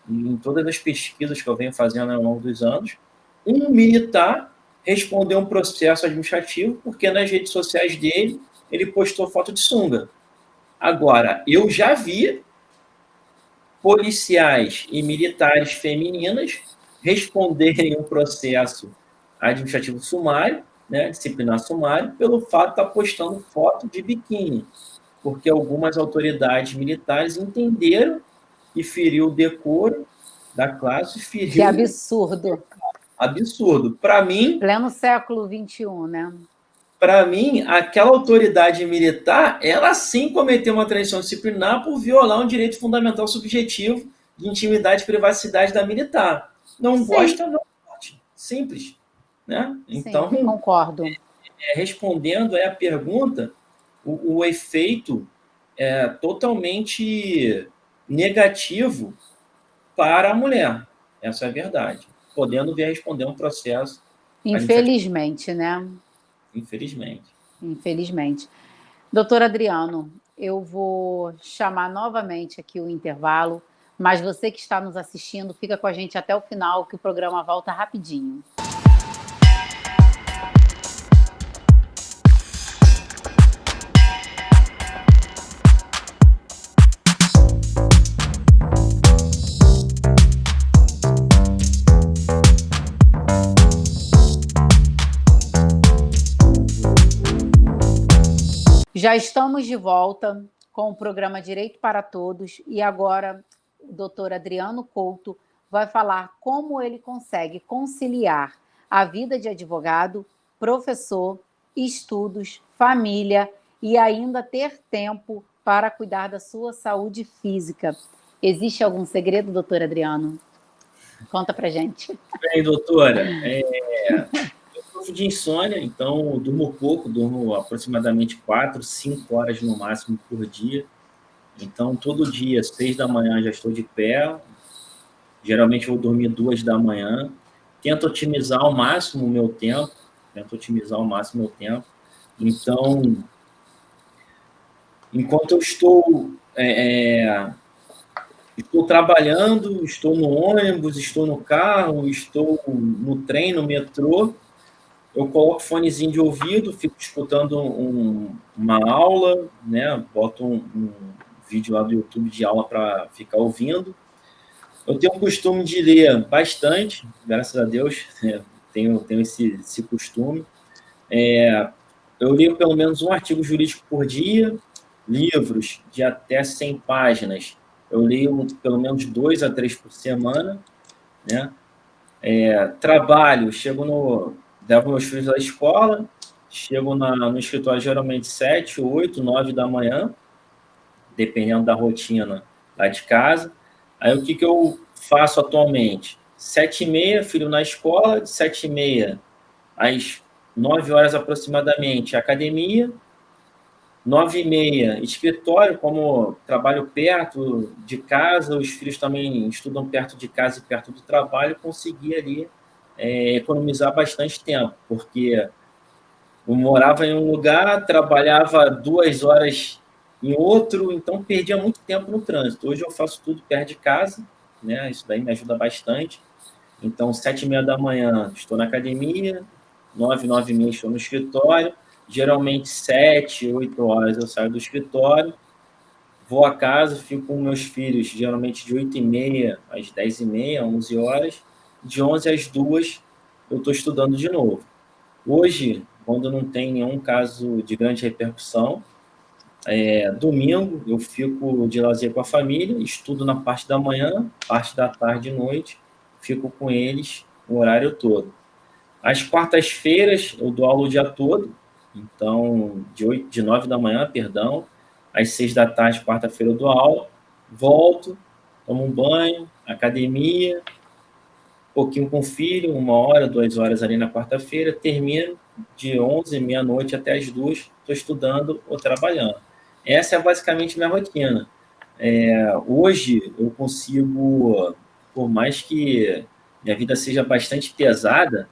em todas as pesquisas que eu venho fazendo ao longo dos anos, um militar responder um processo administrativo porque nas redes sociais dele ele postou foto de sunga. Agora, eu já vi policiais e militares femininas responderem um processo administrativo sumário, né, disciplinar sumário, pelo fato de estar postando foto de biquíni, porque algumas autoridades militares entenderam que feriu o decoro da classe, feriu... Que absurdo. Absurdo. Para mim... Pleno século XXI, né? Para mim, aquela autoridade militar, ela sim cometeu uma traição disciplinar por violar um direito fundamental subjetivo de intimidade e privacidade da militar. Não sim. Gosta, não pode. Simples. Né? Então, sim, concordo. Respondendo a pergunta, o efeito é totalmente negativo para a mulher. Essa é a verdade. Podendo vir a responder um processo... Infelizmente, né? Infelizmente. Doutor Adriano, eu vou chamar novamente aqui o intervalo, mas você que está nos assistindo, fica com a gente até o final, que o programa volta rapidinho. Já estamos de volta com o programa Direito para Todos e agora o doutor Adriano Couto vai falar como ele consegue conciliar a vida de advogado, professor, estudos, família e ainda ter tempo para cuidar da sua saúde física. Existe algum segredo, doutor Adriano? Conta pra gente. Bem, doutora, eu sofro de insônia, então eu durmo pouco, durmo aproximadamente 4, 5 horas no máximo por dia. Então, todo dia, 6 da manhã, já estou de pé. Geralmente, eu vou dormir 2 da manhã. Tento otimizar ao máximo o meu tempo. Então, enquanto eu estou trabalhando, estou no ônibus, estou no carro, estou no trem, no metrô, eu coloco fonezinho de ouvido, fico escutando uma aula, né? Boto um vídeo lá do YouTube de aula para ficar ouvindo. Eu tenho o costume de ler bastante, graças a Deus, tenho esse costume. Eu leio pelo menos um artigo jurídico por dia, livros de até 100 páginas. Eu leio pelo menos 2 a 3 por semana, né? Trabalho, levo meus filhos à escola, chego no escritório geralmente 7, 8, 9 da manhã, dependendo da rotina lá de casa. Aí o que eu faço atualmente? 7h30, filho na escola, de 7h30 às 9 horas aproximadamente, academia, 9h30, escritório, como trabalho perto de casa, os filhos também estudam perto de casa e perto do trabalho, consegui ali economizar bastante tempo, porque eu morava em um lugar, trabalhava 2 horas em outro, então perdia muito tempo no trânsito. Hoje eu faço tudo perto de casa, né? Isso daí me ajuda bastante. Então, 7h30 da manhã estou na academia, 9, 9h30 estou no escritório, geralmente 7, 8 horas eu saio do escritório, vou a casa, fico com meus filhos, geralmente de 8h30 às 10h30, 11 horas, de 11 às 2 eu estou estudando de novo. Hoje, quando não tem nenhum caso de grande repercussão, domingo eu fico de lazer com a família, estudo na parte da manhã, parte da tarde e noite, fico com eles o horário todo. Às quartas-feiras eu dou aula o dia todo, então de 9 da manhã, perdão, às 6 da tarde, quarta-feira eu dou aula, volto, tomo um banho, academia, um pouquinho com o filho, 1 hora, 2 horas ali na quarta-feira, termino de 11, meia-noite até as 2, estou estudando ou trabalhando. Essa é basicamente minha rotina. Hoje eu consigo, por mais que minha vida seja bastante pesada,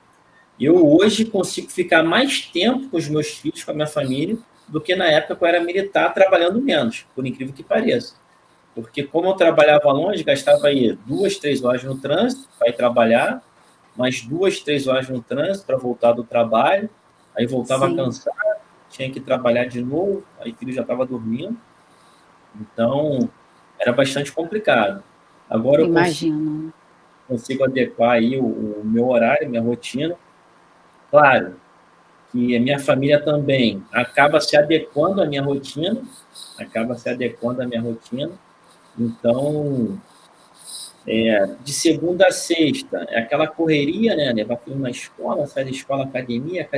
eu hoje consigo ficar mais tempo com os meus filhos, com a minha família, do que na época que eu era militar, trabalhando menos, por incrível que pareça. Porque como eu trabalhava longe, gastava aí 2, 3 horas no trânsito para ir trabalhar, mais 2, 3 horas no trânsito para voltar do trabalho, aí voltava cansado, tinha que trabalhar de novo, aí o filho já estava dormindo. Então, era bastante complicado. Agora eu consigo adequar aí o meu horário, minha rotina. Claro que a minha família também acaba se adequando à minha rotina, Então, de segunda a sexta, é aquela correria, né? Levar filho na escola, sai da escola, academia,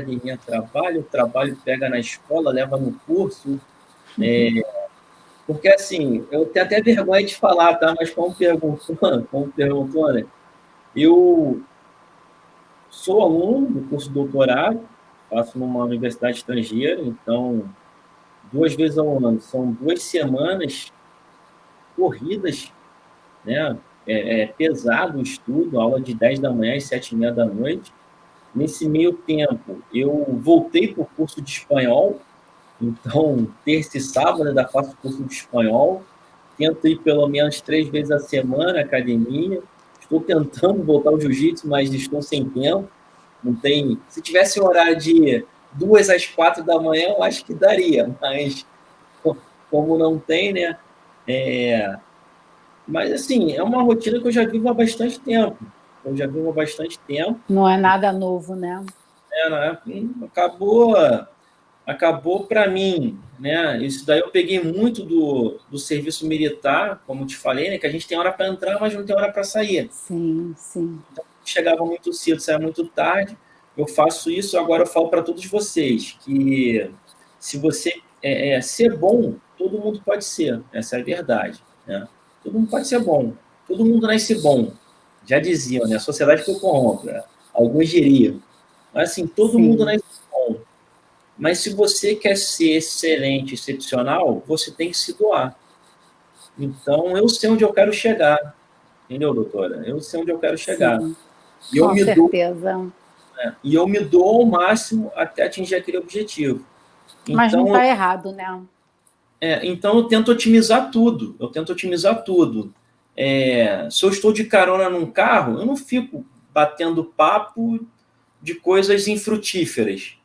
trabalho pega na escola, leva no curso. Porque, assim, eu tenho até vergonha de falar, tá? Mas como perguntou, né? Eu sou aluno do curso de doutorado, faço numa universidade estrangeira, então 2 vezes ao ano, são 2 semanas corridas, né? Pesado o estudo, aula de 10 da manhã às 7h30 da noite. Nesse meio tempo, eu voltei para o curso de espanhol, então, terça e sábado ainda faço curso de espanhol, tento ir pelo menos 3 vezes a semana à academia, estou tentando voltar ao jiu-jitsu, mas estou sem tempo, não tem... Se tivesse um horário de 2 às 4 da manhã, eu acho que daria, mas como não tem, né? Mas, assim, é uma rotina que eu já vivo há bastante tempo. Não é nada novo, né? Acabou acabou para mim, né? Isso daí eu peguei muito do serviço militar, como te falei, né? Que a gente tem hora para entrar, mas não tem hora para sair. Sim, sim. Então, chegava muito cedo, saia muito tarde. Eu faço isso, agora eu falo para todos vocês que se você ser bom, todo mundo pode ser, essa é a verdade, né? Todo mundo pode ser bom, todo mundo nasce bom. Já diziam, né? A sociedade que corrompe, né? Alguns diriam. Mas assim, todo mundo Sim. nasce bom. Mas se você quer ser excelente, excepcional, você tem que se doar. Então, eu sei onde eu quero chegar, entendeu, doutora? Eu sei onde eu quero chegar. Sim, E eu com me dou, certeza. né? E eu me dou ao máximo até atingir aquele objetivo. Mas não Então, está errado, né? então eu tento otimizar tudo. Eu tento otimizar tudo. Se eu estou de carona num carro, eu não fico batendo papo de coisas infrutíferas.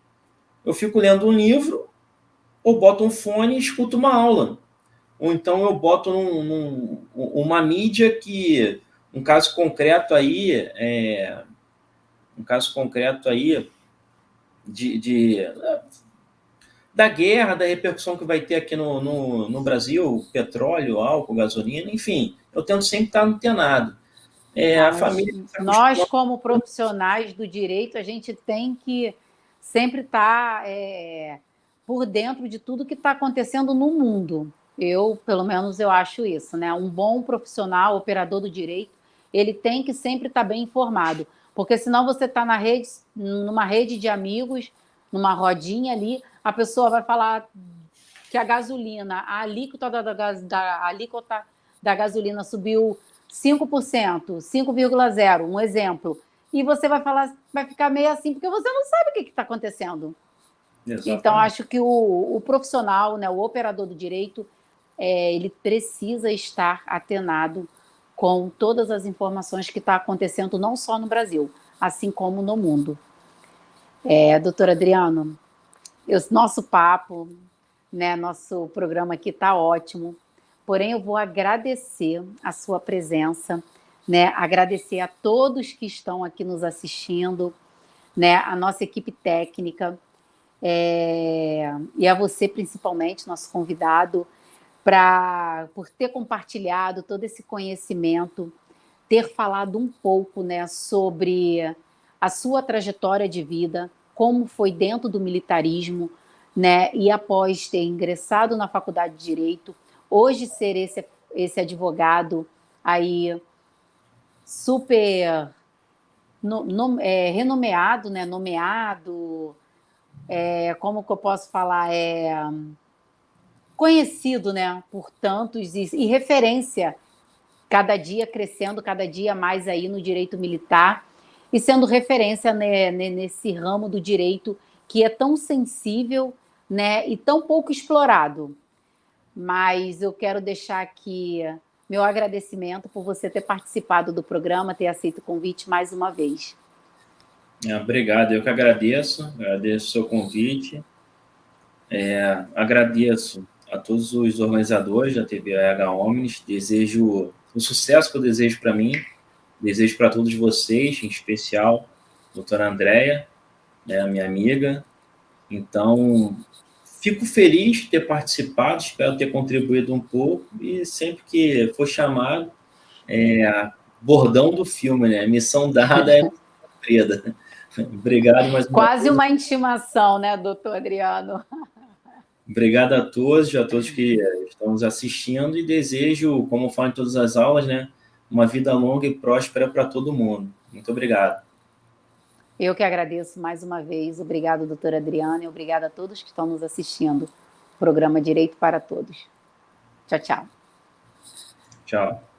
Eu fico lendo um livro, ou boto um fone e escuto uma aula. Ou então eu boto uma mídia que, um caso concreto aí, de da guerra, da repercussão que vai ter aqui no Brasil, petróleo, álcool, gasolina, enfim, eu tento sempre estar antenado. A família se Nós, acostuma. como profissionais do direito, a gente tem que sempre estar por dentro de tudo que está acontecendo no mundo. Pelo menos, eu acho isso, né? Um bom profissional, operador do direito, ele tem que sempre estar bem informado, porque senão você está numa rede de amigos, numa rodinha ali, a pessoa vai falar que a alíquota a alíquota da gasolina subiu 5%, 5,0%, um exemplo. E você vai ficar meio assim, porque você não sabe o que está acontecendo. Então, Exatamente. acho que o profissional, né, o operador do direito, ele precisa estar atenado com todas as informações que estão acontecendo, não só no Brasil, assim como no mundo. Doutor Adriano, nosso papo, né, nosso programa aqui está ótimo, porém eu vou agradecer a sua presença, né, agradecer a todos que estão aqui nos assistindo, né, a nossa equipe técnica, e a você principalmente, nosso convidado, por ter compartilhado todo esse conhecimento, ter falado um pouco, né, sobre a sua trajetória de vida, como foi dentro do militarismo, né, e após ter ingressado na faculdade de Direito, hoje ser esse advogado aí super renomeado, né, nomeado, como que eu posso falar, conhecido, né, por tantos e referência, cada dia crescendo, cada dia mais aí no direito militar e sendo referência, né, nesse ramo do direito que é tão sensível, né, e tão pouco explorado. Mas eu quero deixar aqui meu agradecimento por você ter participado do programa, ter aceito o convite mais uma vez. Obrigado, eu que agradeço o seu convite. Agradeço a todos os organizadores da TV AH Omnis, desejo o sucesso que eu desejo para mim, desejo para todos vocês, em especial a doutora Andréia, né, minha amiga. Então, fico feliz de ter participado, espero ter contribuído um pouco e sempre que for chamado, bordão do filme, né? Missão dada é missão cumprida. Obrigado mais uma Quase vez. uma intimação, né, doutor Adriano? Obrigado a todos que estão nos assistindo e desejo, como eu falo em todas as aulas, né, uma vida longa e próspera para todo mundo. Muito obrigado. Eu que agradeço mais uma vez. Obrigado, doutora Adriana, e obrigada a todos que estão nos assistindo. Programa Direito para Todos. Tchau, tchau. Tchau.